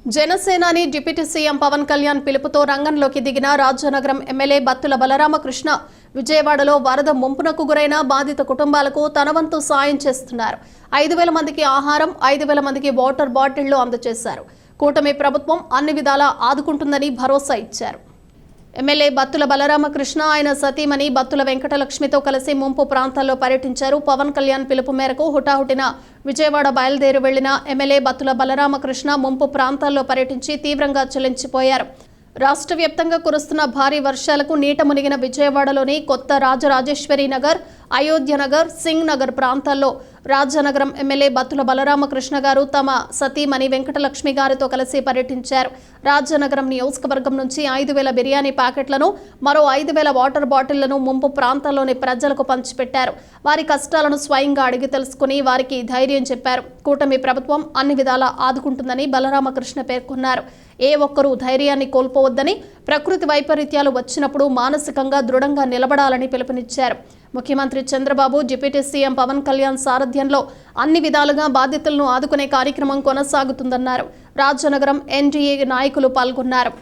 జనసేనాని deputy CM Pawan Kalyan పిలుపుతో రంగంలోకి దిగిన రాజానగరం ఎమ్మెల్యే బత్తుల బలరామకృష్ణ విజయవాడలో వరద ముంపునకు గురైన బాధిత కుటుంబాలకు తన వంతు సాయం చేస్తున్నారు. 5,000 మందికి ఆహారం, 5,000 మందికి వాటర్ బాటిళ్లు అందజేశారు. కూటమి ప్రభుత్వం అన్ని విధాలా ఆదుకుంటుందని భరోసా ఇచ్చారు. ఎమ్మెల్యే బత్తుల బలరామకృష్ణ ఆయన సతీమణి బత్తుల వెంకటలక్ష్మితో కలిసి ముంపు ప్రాంతాల్లో పర్యటించారు. పవన్ కళ్యాణ్ పిలుపు మేరకు హుటాహుటిన విజయవాడ బయలుదేరి వెళ్లిన ఎమ్మెల్యే బత్తుల బలరామకృష్ణ ముంపు ప్రాంతాల్లో పర్యటించి తీవ్రంగా చలించిపోయారు. రాష్ట్ర వ్యాప్తంగా కురుస్తున్న భారీ వర్షాలకు నీట మునిగిన విజయవాడలోని కొత్త రాజరాజేశ్వరి నగర్, అయోధ్య నగర్, సింగ్ నగర్ ప్రాంతాల్లో రాజానగరం ఎమ్మెల్యే బత్తుల బలరామకృష్ణ గారు తమ సతీమణి వెంకటలక్ష్మి గారితో కలిసి పర్యటించారు. రాజానగరం నియోజకవర్గం నుంచి 5,000 బిర్యానీ ప్యాకెట్లను, మరో 5,000 వాటర్ బాటిళ్లను ముంపు ప్రాంతాల్లోని ప్రజలకు పంచిపెట్టారు. వారి కష్టాలను స్వయంగా అడిగి తెలుసుకుని వారికి ధైర్యం చెప్పారు. కూటమి ప్రభుత్వం అన్ని విధాలా ఆదుకుంటుందని బలరామకృష్ణ పేర్కొన్నారు. ఏ ఒక్కరూ ధైర్యాన్ని కోల్పోవద్దని, ప్రకృతి వైపరీత్యాలు వచ్చినప్పుడు మానసికంగా దృఢంగా నిలబడాలని పిలుపునిచ్చారు. ముఖ్యమంత్రి చంద్రబాబు, డిప్యూటీ సీఎం పవన్ కళ్యాణ్ సారథ్యంలో అన్ని విధాలుగా బాధితులను ఆదుకునే కార్యక్రమం కొనసాగుతుందన్నారు. రాజానగరం ఎన్డీఏ నాయకులు పాల్గొన్నారు.